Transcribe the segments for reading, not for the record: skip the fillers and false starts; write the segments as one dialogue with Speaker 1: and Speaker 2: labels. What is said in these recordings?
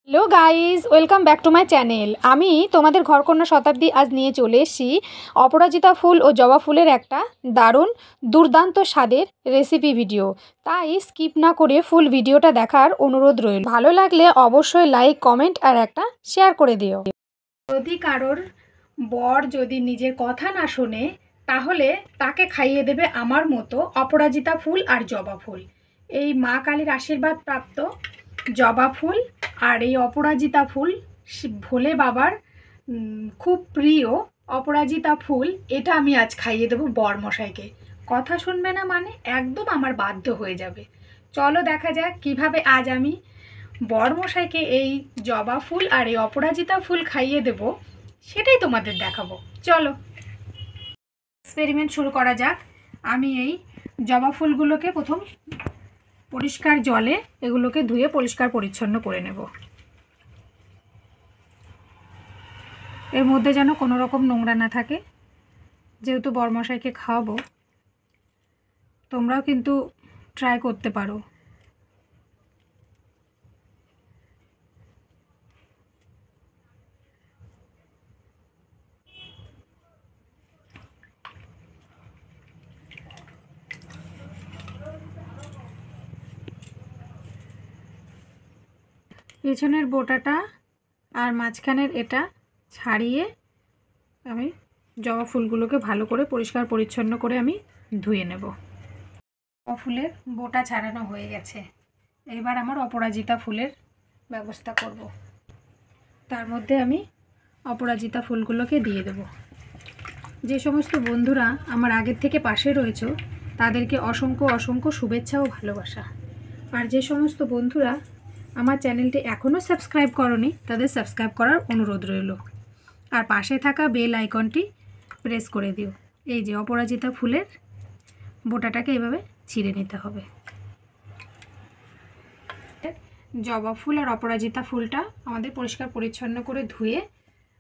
Speaker 1: Hello guys, welcome back to my channel. আমি তোমাদের ঘরকন্যা শতাব্দী আজ নিয়ে চলে এসেছি অপরাজিতা ফুল ও জবা ফুলের একটা দারুণ দুর্দান্ত স্বাদের রেসিপি ভিডিও। তাই স্কিপ না করে ফুল ভিডিওটা দেখার অনুরোধ রইল। ভালো লাগলে অবশ্যই লাইক, কমেন্ট আর একটা শেয়ার করে দিও। যদি কারোর বর যদি নিজের কথা না শোনে তাহলে তাকে খাইয়ে দেবে আমার মতো অপরাজিতা ফুল আর জবা ফুল। এই মা কালীর আশীর্বাদ প্রাপ্ত জবা ফুল আর এই অপরাজিতা ফুল, ভোলে বাবার খুব প্রিয় অপরাজিতা ফুল, এটা আমি আজ খাইয়ে দেবো বরমশাইকে। কথা শুনবে না মানে একদম আমার বাধ্য হয়ে যাবে। চলো দেখা যাক কিভাবে আজ আমি বরমশাইকে এই জবা ফুল আর এই অপরাজিতা ফুল খাইয়ে দেব, সেটাই তোমাদের দেখাবো। চলো এক্সপেরিমেন্ট শুরু করা যাক। আমি এই জবা ফুলগুলোকে প্রথম পরিষ্কার জলে এগুলোকে ধুয়ে পরিষ্কার পরিচ্ছন্ন করে নেব। এর মধ্যে যেন কোনো রকম নোংরা না থাকে, যেহেতু বরমশাইকে খাওয়াবো। তোমরাও কিন্তু ট্রাই করতে পারো। পেছনের বোটাটা আর মাঝখানের এটা ছাড়িয়ে আমি জবা ফুলগুলোকে ভালো করে পরিষ্কার পরিচ্ছন্ন করে আমি ধুয়ে নেব। জবা ফুলের বোটা ছাড়ানো হয়ে গেছে। এবার আমার অপরাজিতা ফুলের ব্যবস্থা করব। তার মধ্যে আমি অপরাজিতা ফুলগুলোকে দিয়ে দেব। যে সমস্ত বন্ধুরা আমার আগের থেকে পাশে রয়েছে তাদেরকে অসংখ্য অসংখ্য শুভেচ্ছা ও ভালোবাসা। আর যে সমস্ত বন্ধুরা আমার চ্যানেলটি এখনও সাবস্ক্রাইব করনি তাদের সাবস্ক্রাইব করার অনুরোধ রইল। আর পাশে থাকা বেল আইকনটি প্রেস করে দিও। এই যে অপরাজিতা ফুলের বোটাটাকে এভাবে ছিঁড়ে নিতে হবে। জবা ফুল আর অপরাজিতা ফুলটা আমাদের পরিষ্কার পরিচ্ছন্ন করে ধুয়ে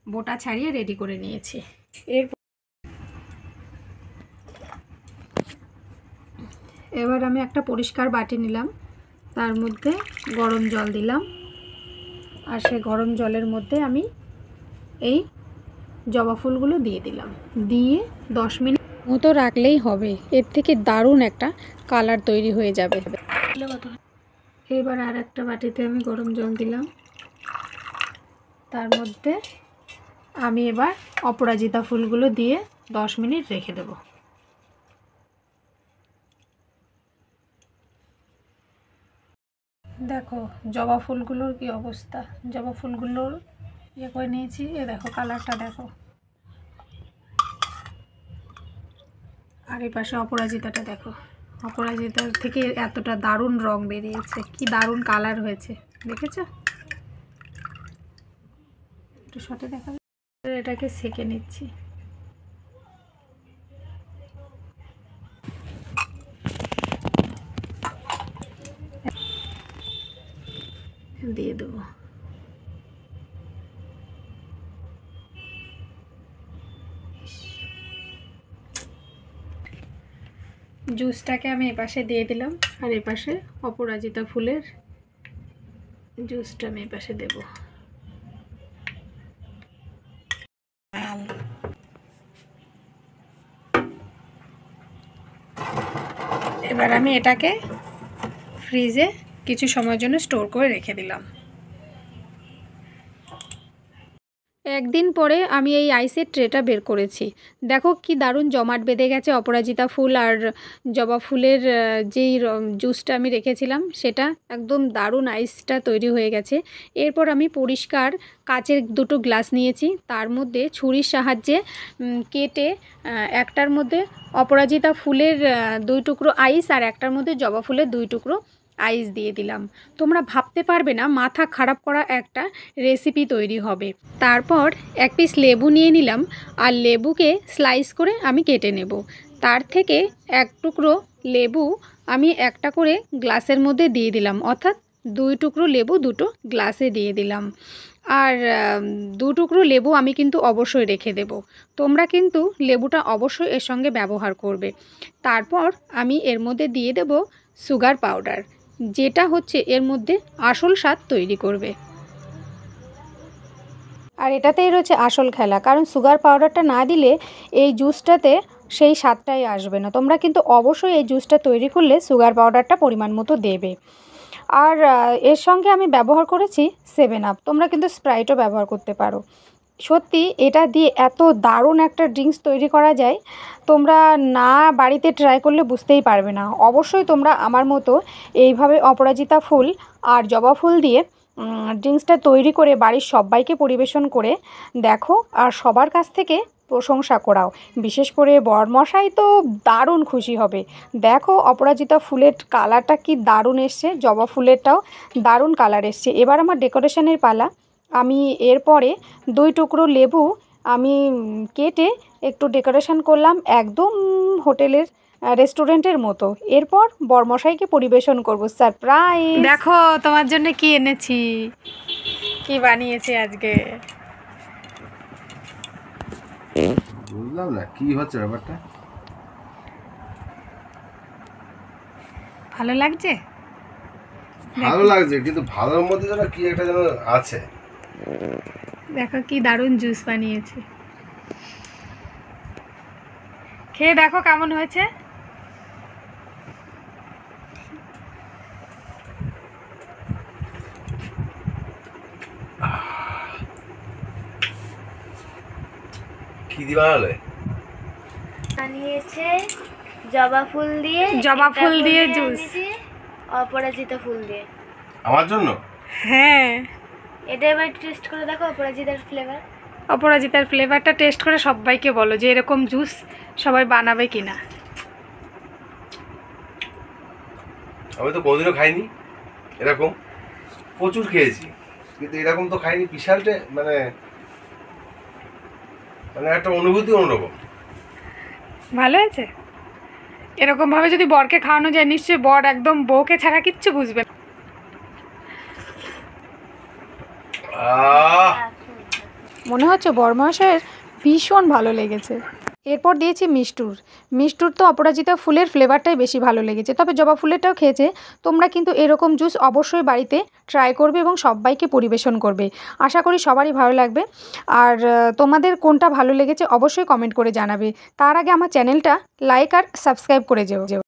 Speaker 1: বোটা ছাড়িয়ে রেডি করে নিয়েছি। এবার আমি একটা পরিষ্কার বাটি নিলাম, তার মধ্যে গরম জল দিলাম, আর সেই গরম জলের মধ্যে আমি এই জবা ফুলগুলো দিয়ে দিলাম। দিয়ে 10 মিনিট মতো রাখলেই হবে। এর থেকে দারুণ একটা কালার তৈরি হয়ে যাবে। এবার আর একটা বাটিতে আমি গরম জল দিলাম, তার মধ্যে আমি এবার অপরাজিতা ফুলগুলো দিয়ে 10 মিনিট রেখে দেব। দেখো জবা ফুলগুলোর কি অবস্থা। জবা ফুলগুলোর ইয়ে করে নিয়েছি। এ দেখো কালারটা দেখো। আর এই পাশে অপরাজিতাটা দেখো। অপরাজিতার থেকে এতটা দারুণ রং বেরিয়েছে, কি দারুণ কালার হয়েছে দেখেছো। একটু শটে দেখাবে। এটাকে সেকে নিচ্ছি। দিয়ে দেবো। জুসটাকে আমি এপাশে দিয়ে দিলাম, আর এপাশে অপরাজিতা ফুলের জুসটা আমি এপাশে দেব। এবার আমি এটাকে ফ্রিজে কিছু সময়ের জন্য স্টোর করে রেখে দিলাম। একদিন পরে আমি এই আইসের ট্রেটা বের করেছি। দেখো কি দারুণ জমাট বেঁধে গেছে অপরাজিতা ফুল আর জবা ফুলের যেই জুসটা আমি রেখেছিলাম সেটা একদম দারুণ আইসটা তৈরি হয়ে গেছে। এরপর আমি পরিষ্কার কাচের দুটো গ্লাস নিয়েছি, তার মধ্যে ছুরির সাহায্যে কেটে একটার মধ্যে অপরাজিতা ফুলের 2 টুকরো আইস আর একটার মধ্যে জবা ফুলের 2 টুকরো আইস দিয়ে দিলাম। তোমরা ভাবতে পারবে না মাথা খারাপ করা একটা রেসিপি তৈরি হবে। তারপর এক পিস লেবু নিয়ে নিলাম, আর লেবুকে স্লাইস করে আমি কেটে নেব। তার থেকে 1 টুকরো লেবু আমি একটা করে গ্লাসের মধ্যে দিয়ে দিলাম, অর্থাৎ 2 টুকরো লেবু 2টো গ্লাসে দিয়ে দিলাম। আর 2 টুকরো লেবু আমি কিন্তু অবশ্যই রেখে দেব। তোমরা কিন্তু লেবুটা অবশ্যই এর সঙ্গে ব্যবহার করবে। তারপর আমি এর মধ্যে দিয়ে দেব সুগার পাউডার, যেটা হচ্ছে এর মধ্যে আসল স্বাদ তৈরি করবে। আর এটাতেই রয়েছে আসল খেলা, কারণ সুগার পাউডারটা না দিলে এই জুসটাতে সেই স্বাদটাই আসবে না। তোমরা কিন্তু অবশ্যই এই জুসটা তৈরি করলে সুগার পাউডারটা পরিমাণ মতো দেবে। আর এর সঙ্গে আমি ব্যবহার করেছি 7 আপ, তোমরা কিন্তু স্প্রাইটও ব্যবহার করতে পারো। সত্যি এটা দিয়ে এত দারুণ একটা ড্রিঙ্কস তৈরি করা যায়, তোমরা না বাড়িতে ট্রাই করলে বুঝতেই পারবে না। অবশ্যই তোমরা আমার মতো এইভাবে অপরাজিতা ফুল আর জবা ফুল দিয়ে ড্রিঙ্কসটা তৈরি করে বাড়ির সবাইকে পরিবেশন করে দেখো, আর সবার কাছ থেকে প্রশংসা করাও। বিশেষ করে বরমশাই তো দারুণ খুশি হবে। দেখো অপরাজিতা ফুলের কালারটা কি দারুণ এসছে, জবা ফুলেরটাও দারুণ কালার এসছে। এবার আমার ডেকোরেশনের পালা। আমি এরপরে 2 টুকরো লেবু আমি কেটে একটু ডেকোরেশন করলাম একদম হোটেলের রেস্টুরেন্টের মতো। এরপর বরমশাইকে পরিবেশন করব। সারপ্রাইজ! দেখো তোমার জন্য কি এনেছি, কি বানিয়েছি আজকে।
Speaker 2: বুঝলাম না কি হচ্ছে ব্যাপারটা।
Speaker 1: ভালো লাগছে?
Speaker 2: ভালো লাগছে, কিন্তু ভালোর মধ্যে যেন কি একটা যেন আছে।
Speaker 1: দেখো কি দারুণ জুস বানিয়েছি, খেয়ে দেখো কেমন হয়েছে।
Speaker 2: কি দিবা হলে
Speaker 3: বানিয়েছে জবা ফুল দিয়ে,
Speaker 1: জবা ফুল দিয়ে জুস,
Speaker 3: অপরাজিতা ফুল দিয়ে।
Speaker 2: আমার জন্য?
Speaker 1: হ্যাঁ,
Speaker 3: এটা এবার টেস্ট করে দেখো অপরাজিতার ফ্লেভার।
Speaker 1: অপরাজিতার ফ্লেভারটা টেস্ট করে সবাইকে বলো যে এরকম জুস সবাই বানাবে কিনা।
Speaker 2: আমি তো কোনোদিনও খাইনি এরকম, প্রচুর খেয়েছি কিন্তু এরকম তো খাইনি। বিশালটে মানে মানে একটা অনুভূতি অন্যরকম।
Speaker 1: ভালো হয়েছে। এরকমভাবে যদি বরকে খাওয়ানো যায়, নিশ্চয়ই বর একদম বউকে ছাড়া কিচ্ছু বুঝবে না। মনে হচ্ছে বরমশাইয়ের ভীষণ ভালো লেগেছে। এরপর দিয়েছি মিষ্টুর তো অপরাজিতা ফুলের ফ্লেভারটাই বেশি ভালো লেগেছে, তবে জবা ফুলেরটাও খেয়েছে। তোমরা কিন্তু এরকম জুস অবশ্যই বাড়িতে ট্রাই করবে এবং সবাইকে পরিবেশন করবে। আশা করি সবারই ভালো লাগবে। আর তোমাদের কোনটা ভালো লেগেছে অবশ্যই কমেন্ট করে জানাবে। তার আগে আমার চ্যানেলটা লাইক আর সাবস্ক্রাইব করে যেও।